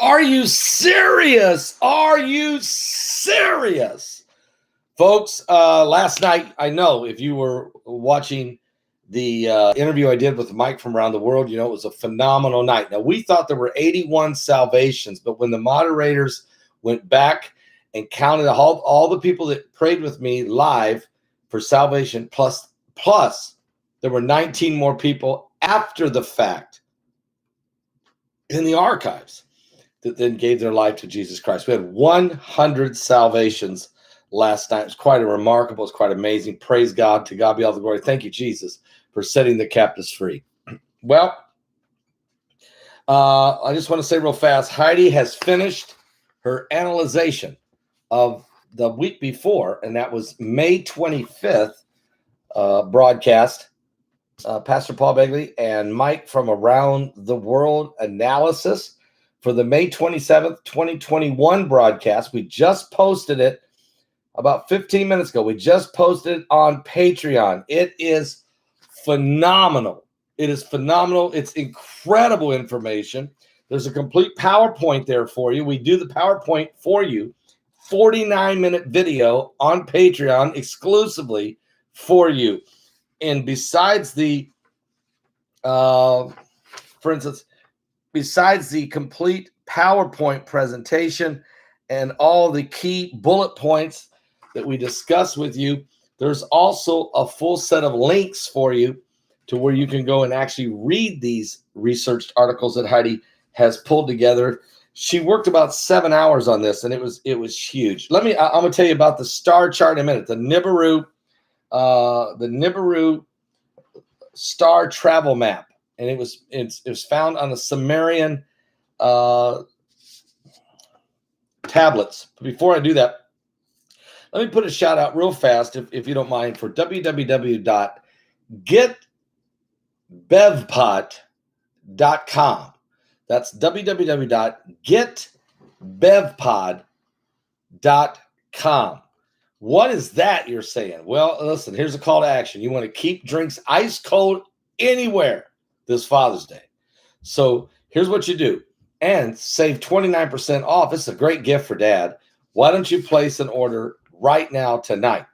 Are you serious? Are you serious? Folks, last night, I know if you were watching the interview I did with Mike from around the world, you know, it was a phenomenal night. Now, we thought there were 81 salvations, but when the moderators went back and counted all the people that prayed with me live for salvation, plus there were 19 more people after the fact in the archives that then gave their life to Jesus Christ. We had 100 salvations last night. It was quite remarkable. It's quite amazing. Praise God. To God be all the glory. Thank you, Jesus, for setting the captives free. Well, I just want to say real fast, Heidi has finished her analyzation of the week before, and that was May 25th broadcast. Pastor Paul Begley and Mike from Around the World analysis for the May 27th, 2021 broadcast. We just posted it about 15 minutes ago. We just posted it on Patreon. It is phenomenal. It is phenomenal. It's incredible information. There's a complete PowerPoint there for you. We do the PowerPoint for you. 49-minute video on Patreon exclusively for you. And besides the, for instance, besides the complete PowerPoint presentation and all the key bullet points that we discuss with you, there's also a full set of links for you to where you can go and actually read these researched articles that Heidi has pulled together. She worked about 7 hours on this, and it was huge. I'm going to tell you about the star chart in a minute. The Nibiru star travel map, and it was found on the Sumerian tablets. But before I do that, let me put a shout out real fast, if you don't mind, for www.getbevpod.com. That's www.getbevpod.com. What is that, you're saying? Well, listen, here's a call to action. You want to keep drinks ice cold anywhere this Father's Day. So here's what you do. And save 29% off. It's a great gift for Dad. Why don't you place an order right now tonight?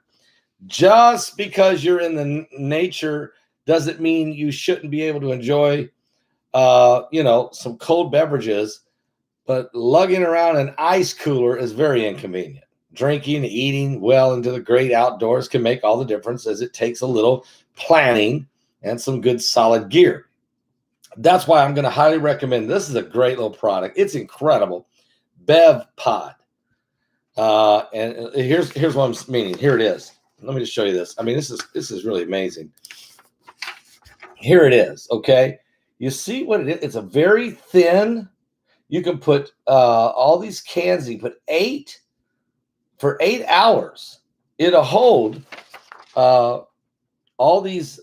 Just because you're in the nature doesn't mean you shouldn't be able to enjoy, some cold beverages. But lugging around an ice cooler is very inconvenient. Drinking and eating well into the great outdoors can make all the difference, as it takes a little planning and some good solid gear. That's why I'm going to highly recommend. This is a great little product. It's incredible. BevPod. And here's what I'm meaning. Here it is. Let me just show you this. I mean, this is really amazing. Here it is. Okay. You see what it is? It's a very thin. You can put all these cans. You put 8 for 8 hours. It'll hold all these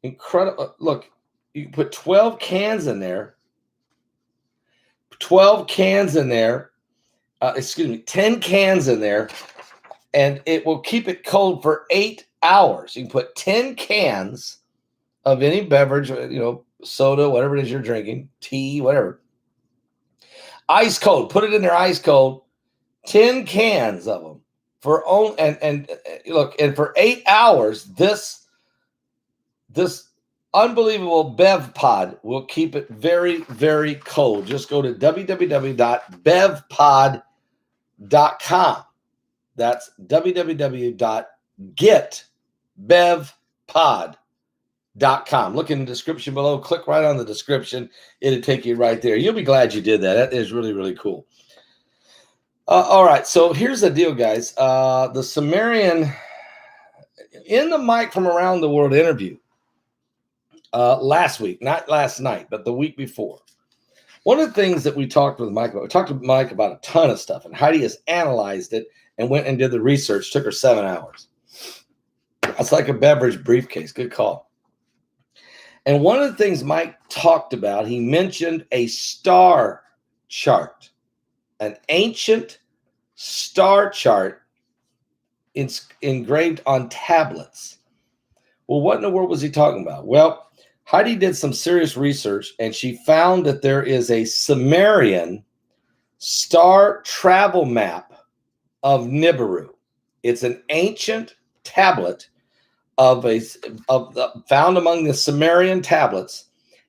incredible. Look, you can put 12 cans in there. 12 cans in there. 10 cans in there, and it will keep it cold for 8 hours. You can put 10 cans of any beverage, soda, whatever it is you're drinking, tea, whatever. Ice cold. Put it in there ice cold. 10 cans of them for and for 8 hours. This unbelievable Bev Pod will keep it very, very cold. Just go to www.bevpod.com. That's www.getbevpod.com. Look in the description below. Click right on the description. It'll take you right there. You'll be glad you did that. That is really, really cool. All right. So here's the deal, guys. The Sumerian, in the Mike from Around the World interview, last week, not last night, but the week before. One of the things that we talked with Mike about, we talked to Mike about a ton of stuff, and Heidi has analyzed it and went and did the research. Took her 7 hours. That's like a beverage briefcase. Good call. And one of the things Mike talked about, he mentioned a star chart, an ancient star chart engraved on tablets. Well, what in the world was he talking about? Well, Heidi did some serious research, and she found that there is a Sumerian star travel map of Nibiru. It's an ancient tablet found among the Sumerian tablets.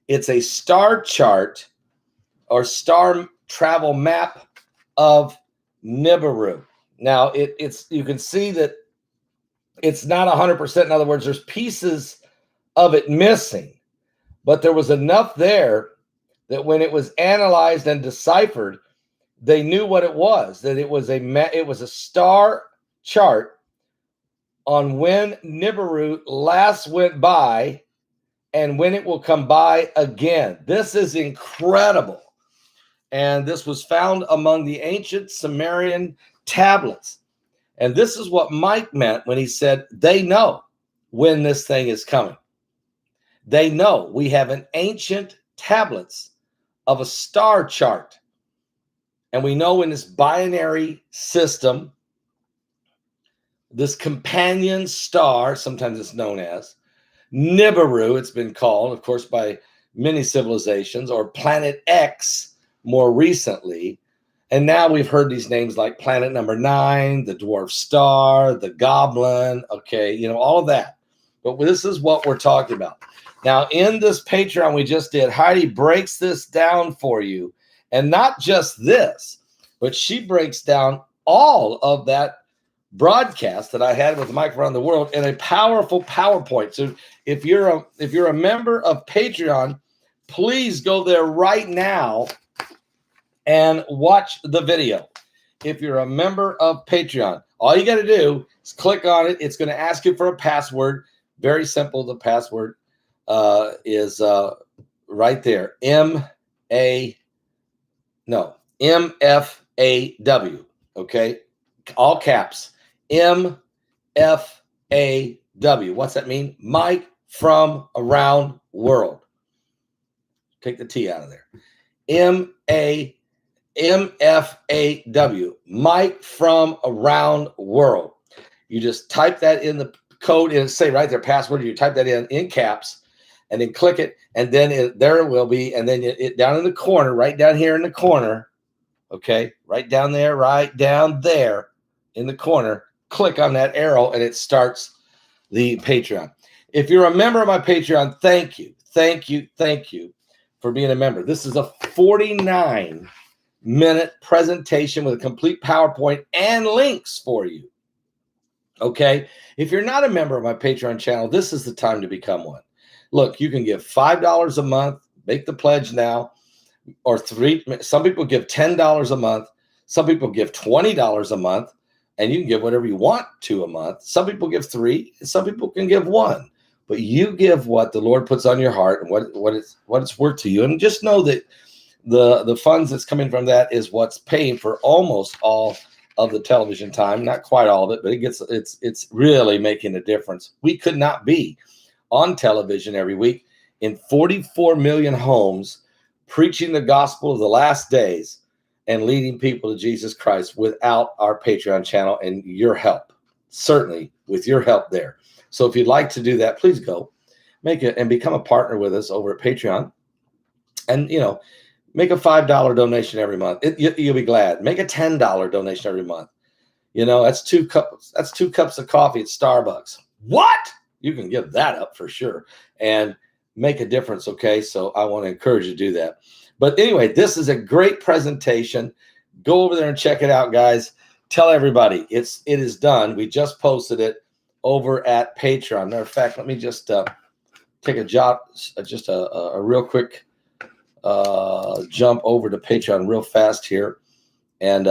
It's a star chart or star travel map of Nibiru. Now, you can see that it's not 100%. In other words, there's pieces of it missing, but there was enough there that when it was analyzed and deciphered, they knew what it was, that it was a star chart on when Nibiru last went by and when it will come by again. This is incredible. And this was found among the ancient Sumerian tablets. And this is what Mike meant when he said they know when this thing is coming. They know we have an ancient tablets of a star chart. And we know in this binary system, this companion star, sometimes it's known as Nibiru, it's been called, of course, by many civilizations, or Planet X more recently. And now we've heard these names like Planet Number 9, the Dwarf Star, the Goblin, okay, all of that. But this is what we're talking about. Now, in this Patreon we just did, Heidi breaks this down for you. And not just this, but she breaks down all of that broadcast that I had with Mike around the world in a powerful PowerPoint. So if you're a member of Patreon, please go there right now and watch the video. If you're a member of Patreon, all you got to do is click on it. It's going to ask you for a password. Very simple. The password is right there. MFAW. Okay. All caps. MFAW. What's that mean? Mike from around world. Take the T out of there. MFAW. Mike from around world. You just type that in the code and say right there, password. You type that in caps and then click it. And then there it will be. And then it down in the corner, right down here in the corner. Okay. Right down there in the corner. Click on that arrow and it starts the Patreon. If you're a member of my Patreon, thank you for being a member. This is a 49-minute presentation with a complete PowerPoint and links for you. Okay. If you're not a member of my Patreon channel, this is the time to become one. Look, you can give $5 a month, make the pledge now, or some people give $10 a month. Some people give $20 a month, and you can give whatever you want to a month. Some people give $3, and some people can give $1. But you give what the Lord puts on your heart and what it's worth to you. And just know that the funds that's coming from that is what's paying for almost all of the television time. Not quite all of it, but it's really making a difference. We could not be on television every week in 44 million homes preaching the gospel of the last days and leading people to Jesus Christ without our Patreon channel and your help. Certainly with your help there. So if you'd like to do that, please go make it and become a partner with us over at Patreon. And, make a $5 donation every month. You'll be glad. Make a $10 donation every month. That's two cups of coffee at Starbucks. What? You can give that up for sure and make a difference. Okay. So I want to encourage you to do that. But anyway, this is a great presentation. Go over there and check it out, guys. Tell everybody it is done. We just posted it over at Patreon. Matter of fact, let me just take a real quick jump over to Patreon real fast here. And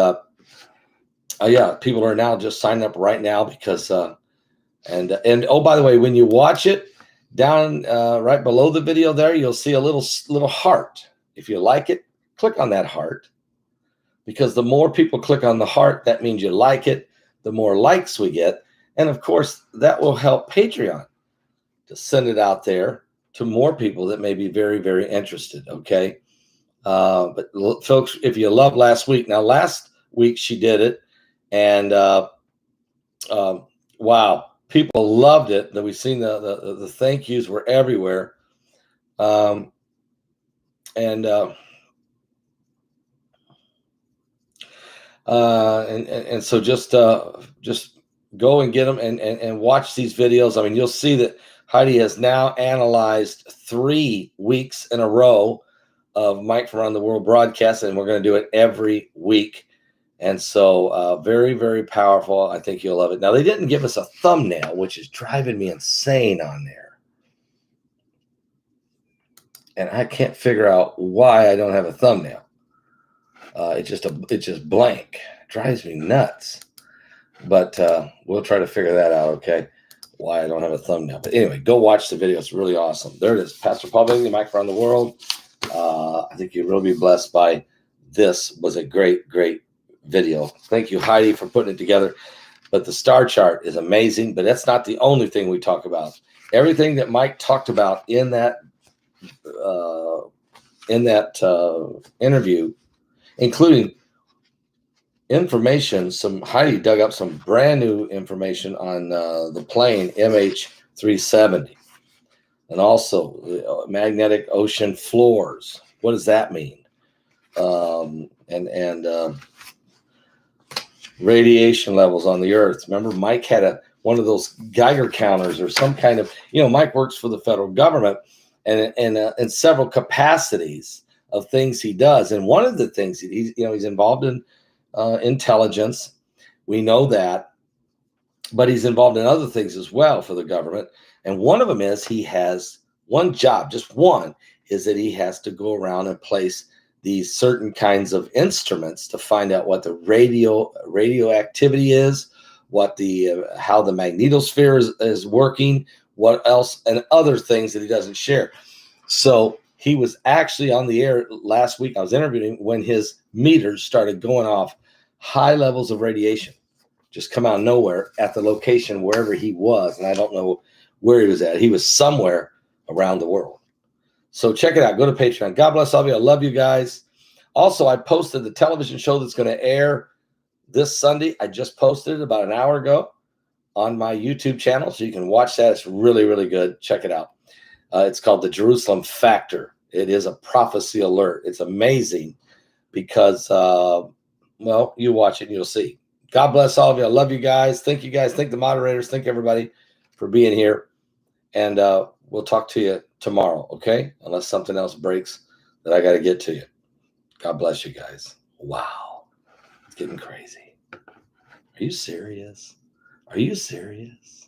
yeah, people are now just signing up right now because and oh, by the way, when you watch it down right below the video there, you'll see a little heart. If you like it, click on that heart, because the more people click on the heart, that means you like it. The more likes we get. And of course, that will help Patreon to send it out there to more people that may be very, very interested. Okay. But folks, if you loved last week, now last week she did it. And wow, people loved it. That we've seen the thank yous were everywhere. And so just go and get them and watch these videos. I mean, you'll see that Heidi has now analyzed 3 weeks in a row of Mike from Around the World broadcasts, and we're going to do it every week. And so very, very powerful. I think you'll love it. Now, they didn't give us a thumbnail, which is driving me insane on there. And I can't figure out why I don't have a thumbnail. It's just blank. It drives me nuts. But we'll try to figure that out, okay? Why I don't have a thumbnail. But anyway, go watch the video. It's really awesome. There it is. Pastor Paul Begley, Mike from Around the World. I think you'll really be blessed by this. Was a great, great video. Thank you, Heidi, for putting it together. But the star chart is amazing, but that's not the only thing we talk about. Everything that Mike talked about in that interview, including information, Heidi dug up some brand new information on the plane MH370, and also magnetic ocean floors. What does that mean? And radiation levels on the Earth. Remember, Mike had one of those Geiger counters or some kind of, Mike works for the federal government and in several capacities of things he does. And one of the things he's involved in intelligence. We know that, but he's involved in other things as well for the government. And one of them is he has one job, just one, is that he has to go around and place these certain kinds of instruments to find out what the radioactivity is, what how the magnetosphere is working, what else, and other things that he doesn't share. So he was actually on the air last week. I was interviewing when his meters started going off. High levels of radiation just come out of nowhere at the location wherever he was. And I don't know where he was at. He was somewhere around the world. So check it out. Go to Patreon. God bless all of you. I love you guys. Also, I posted the television show that's going to air this Sunday. I just posted it about an hour ago on my YouTube channel, so you can watch that. It's really, really good. Check it out. It's called The Jerusalem Factor. It is a prophecy alert. It's amazing because, you watch it and you'll see. God bless all of you. I love you guys. Thank you guys. Thank the moderators. Thank everybody for being here. And we'll talk to you tomorrow, okay? Unless something else breaks that I got to get to you. God bless you guys. Wow. It's getting crazy. Are you serious? Are you serious?